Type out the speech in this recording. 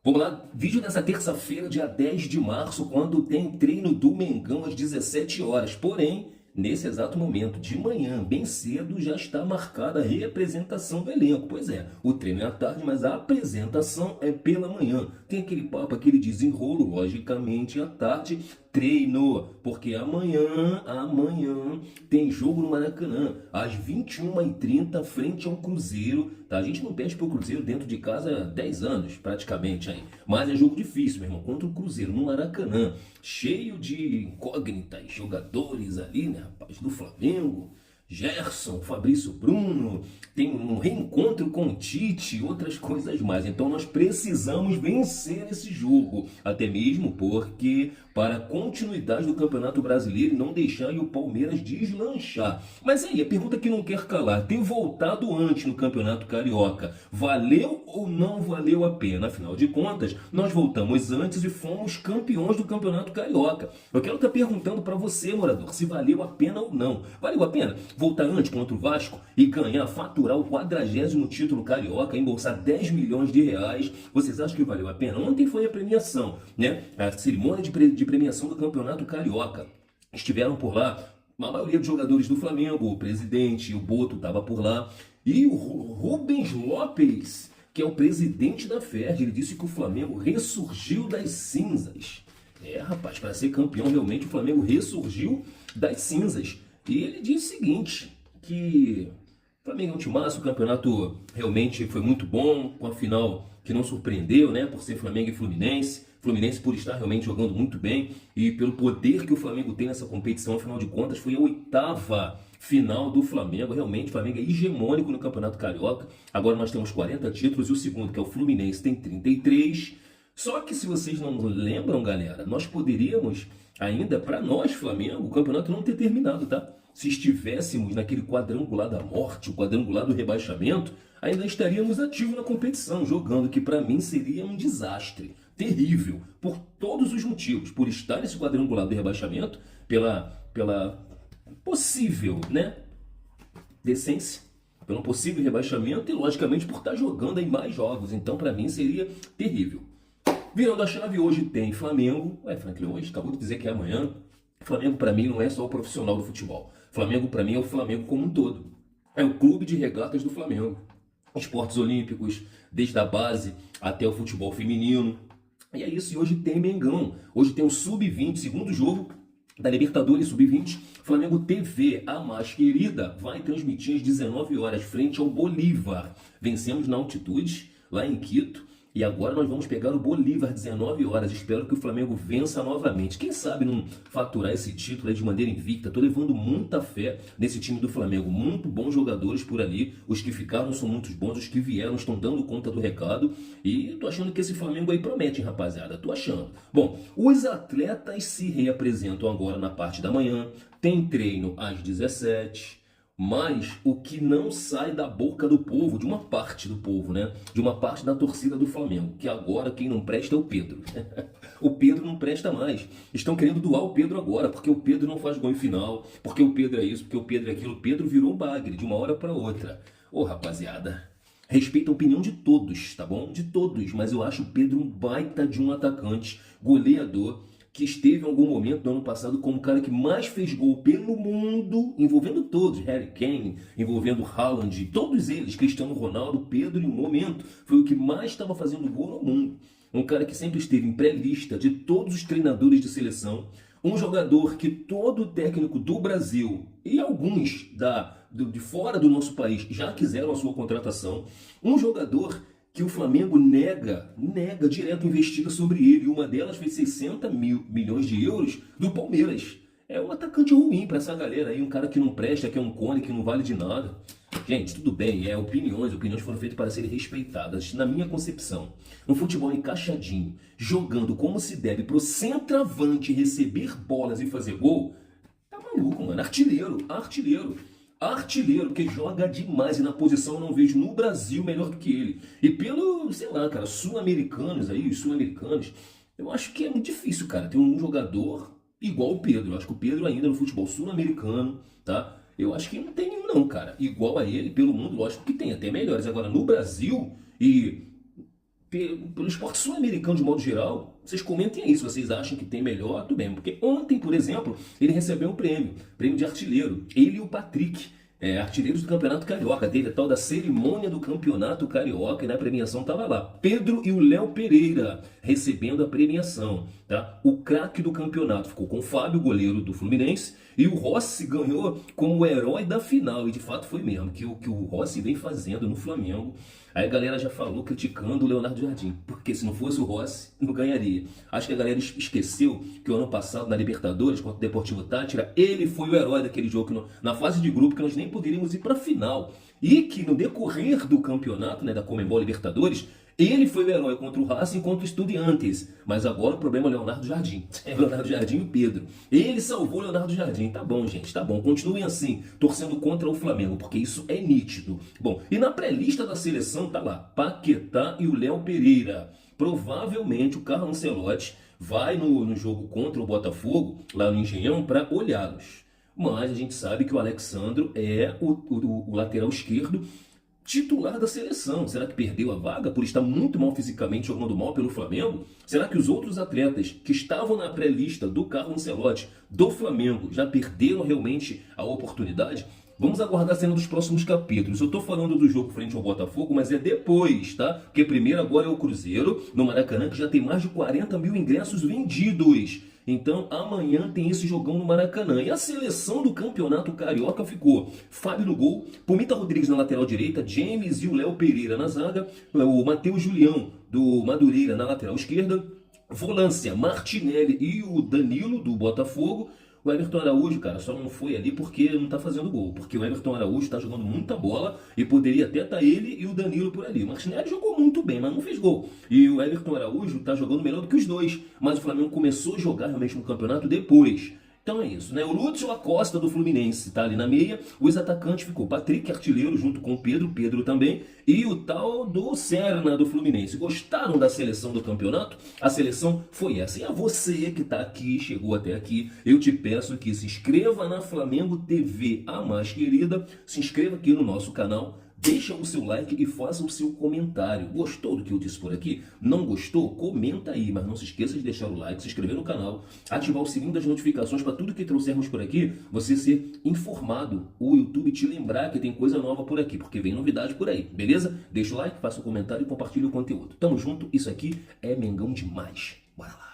Vamos lá, vídeo dessa terça-feira, dia 10 de março, quando tem treino do Mengão às 17 horas. Porém, nesse exato momento, de manhã, bem cedo, já está marcada a reapresentação do elenco. Pois é, o treino é à tarde, mas a apresentação é pela manhã. Tem aquele papo, aquele desenrolo, logicamente, à tarde, treino. Porque amanhã tem jogo no Maracanã, às 21h30, frente ao Cruzeiro. Tá? A gente não perde pro Cruzeiro dentro de casa há 10 anos, praticamente. Aí. Mas é jogo difícil, meu irmão, contra o Cruzeiro, no Maracanã. Cheio de incógnitas, jogadores ali, né, rapaz, do Flamengo. Gerson, Fabrício Bruno, tem um reencontro com o Tite e outras coisas mais. Então nós precisamos vencer esse jogo, até mesmo porque para a continuidade do Campeonato Brasileiro e não deixar o Palmeiras deslanchar. Mas aí, a pergunta que não quer calar, ter voltado antes no Campeonato Carioca, valeu ou não valeu a pena? Afinal de contas, nós voltamos antes e fomos campeões do Campeonato Carioca. Eu quero estar perguntando para você, morador, se valeu a pena ou não. Valeu a pena voltar antes contra o Vasco e ganhar, faturar o 40º título carioca, embolsar 10 milhões de reais? Vocês acham que valeu a pena? Ontem foi a premiação, né? A cerimônia de premiação do Campeonato Carioca. Estiveram por lá a maioria dos jogadores do Flamengo, o presidente, o Boto estava por lá, e o Rubens Lopes, que é o presidente da FERJ, ele disse que o Flamengo ressurgiu das cinzas. É, rapaz, para ser campeão, realmente o Flamengo ressurgiu das cinzas. E ele diz o seguinte, que o Flamengo é um timaço, o campeonato realmente foi muito bom, com a final que não surpreendeu, né, por ser Flamengo e Fluminense. Fluminense por estar realmente jogando muito bem e pelo poder que o Flamengo tem nessa competição, afinal de contas, foi a 8ª final do Flamengo. Realmente, o Flamengo é hegemônico no Campeonato Carioca. Agora nós temos 40 títulos e o segundo, que é o Fluminense, tem 33. Só que se vocês não lembram, galera, nós poderíamos ainda, para nós, Flamengo, o campeonato não ter terminado, tá? Se estivéssemos naquele quadrangular da morte, o quadrangular do rebaixamento, ainda estaríamos ativos na competição, jogando, que para mim seria um desastre. Terrível, por todos os motivos. Por estar nesse quadrangular do rebaixamento, pela possível, né, decência, pelo possível rebaixamento e, logicamente, por estar jogando em mais jogos. Então, para mim, seria terrível. Virando a chave, hoje tem Flamengo. Franklin, hoje acabou de dizer que é amanhã. Flamengo, para mim, não é só o profissional do futebol. Flamengo, para mim, é o Flamengo como um todo. É o clube de regatas do Flamengo. Esportes olímpicos, desde a base até o futebol feminino. E é isso, e hoje tem Mengão. Hoje tem o Sub-20, segundo jogo da Libertadores Sub-20. Flamengo TV, a mais querida, vai transmitir às 19 horas, frente ao Bolívar. Vencemos na altitude, lá em Quito. E agora nós vamos pegar o Bolívar, 19 horas. Espero que o Flamengo vença novamente. Quem sabe não faturar esse título de maneira invicta. Tô levando muita fé nesse time do Flamengo. Muito bons jogadores por ali. Os que ficaram são muito bons. Os que vieram estão dando conta do recado. E tô achando que esse Flamengo aí promete, hein, rapaziada. Tô achando. Bom, os atletas se reapresentam agora na parte da manhã. Tem treino às 17h. Mas o que não sai da boca do povo, de uma parte do povo, né? De uma parte da torcida do Flamengo, que agora quem não presta é o Pedro. O Pedro não presta mais. Estão querendo doar o Pedro agora, porque o Pedro não faz gol em final, porque o Pedro é isso, porque o Pedro é aquilo. O Pedro virou um bagre de uma hora para outra. Ô, rapaziada, respeita a opinião de todos, tá bom? De todos, mas eu acho o Pedro um baita de um atacante, goleador, que esteve em algum momento do ano passado como o cara que mais fez gol pelo mundo, envolvendo todos, Harry Kane, envolvendo Haaland, todos eles, Cristiano Ronaldo, Pedro, em um momento, foi o que mais estava fazendo gol no mundo. Um cara que sempre esteve em pré-lista de todos os treinadores de seleção, um jogador que todo técnico do Brasil e alguns de fora do nosso país já quiseram a sua contratação, um jogador que o Flamengo nega direto investida sobre ele. E uma delas foi 60 milhões de euros do Palmeiras. É um atacante ruim para essa galera aí, um cara que não presta, que é um cone, que não vale de nada. Gente, tudo bem, opiniões foram feitas para serem respeitadas. Na minha concepção, um futebol encaixadinho, jogando como se deve pro centroavante receber bolas e fazer gol, tá maluco, mano. Artilheiro, que joga demais e na posição eu não vejo no Brasil melhor do que ele. E pelo, sei lá, cara, sul-americanos aí, os sul-americanos, eu acho que é muito difícil, cara, ter um jogador igual o Pedro. Eu acho que o Pedro ainda no futebol sul-americano, tá? Eu acho que não tem nenhum não, cara. Igual a ele, pelo mundo, lógico que tem, até melhores. Agora, no Brasil, e pelo esporte sul-americano de modo geral, vocês comentem aí se vocês acham que tem melhor, tudo bem. Porque ontem, por exemplo, ele recebeu um prêmio de artilheiro. Ele e o Patrick, artilheiros do Campeonato Carioca. Teve a tal da cerimônia do Campeonato Carioca e na premiação estava lá. Pedro e o Léo Pereira recebendo a premiação. Tá? O craque do campeonato ficou com o Fábio, goleiro do Fluminense, e o Rossi ganhou como o herói da final. E de fato foi mesmo, que o Rossi vem fazendo no Flamengo. Aí a galera já falou criticando o Leonardo Jardim, porque se não fosse o Rossi, não ganharia. Acho que a galera esqueceu que o ano passado na Libertadores, contra o Deportivo Táchira, ele foi o herói daquele jogo, na fase de grupo, que nós nem poderíamos ir para a final. E que no decorrer do campeonato, da Conmebol Libertadores, ele foi o herói contra o Racing e contra o Estudiantes. Mas agora o problema é o Leonardo Jardim. É o Leonardo Jardim e o Pedro. Ele salvou o Leonardo Jardim. Tá bom, gente, tá bom. Continuem assim, torcendo contra o Flamengo, porque isso é nítido. Bom, e na pré-lista da seleção tá lá, Paquetá e o Léo Pereira. Provavelmente o Carlo Ancelotti vai no jogo contra o Botafogo, lá no Engenhão, para olhá-los. Mas a gente sabe que o Alexandro é o lateral esquerdo titular da seleção. Será que perdeu a vaga por estar muito mal fisicamente, jogando mal pelo Flamengo? Será que os outros atletas que estavam na pré-lista do Carlo Ancelotti, do Flamengo, já perderam realmente a oportunidade? Vamos aguardar a cena dos próximos capítulos. Eu tô falando do jogo frente ao Botafogo, mas é depois, tá? Porque primeiro agora é o Cruzeiro, no Maracanã, que já tem mais de 40 mil ingressos vendidos. Então amanhã tem esse jogão no Maracanã. E a seleção do Campeonato Carioca ficou Fábio no gol, Pumita Rodrigues na lateral direita, James e o Léo Pereira na zaga, o Matheus Julião do Madureira na lateral esquerda, volância Martinelli e o Danilo do Botafogo. O Everton Araújo, cara, só não foi ali porque não tá fazendo gol. Porque o Everton Araújo tá jogando muita bola e poderia até estar ele e o Danilo por ali. O Martinelli jogou muito bem, mas não fez gol. E o Everton Araújo tá jogando melhor do que os dois. Mas o Flamengo começou a jogar realmente no campeonato depois. Então é isso, né? O Lúcio Acosta do Fluminense tá ali na meia. Os atacantes ficou Patrick, artilheiro, junto com o Pedro também. E o tal do Serna do Fluminense. Gostaram da seleção do campeonato? A seleção foi essa. E a você que tá aqui, chegou até aqui, eu te peço que se inscreva na Flamengo TV, a mais querida. Se inscreva aqui no nosso canal. Deixa o seu like e faça o seu comentário. Gostou do que eu disse por aqui? Não gostou? Comenta aí, mas não se esqueça de deixar o like, se inscrever no canal, ativar o sininho das notificações para tudo que trouxermos por aqui, você ser informado, o YouTube te lembrar que tem coisa nova por aqui, porque vem novidade por aí, beleza? Deixa o like, faça o comentário e compartilhe o conteúdo. Tamo junto, isso aqui é Mengão demais. Bora lá!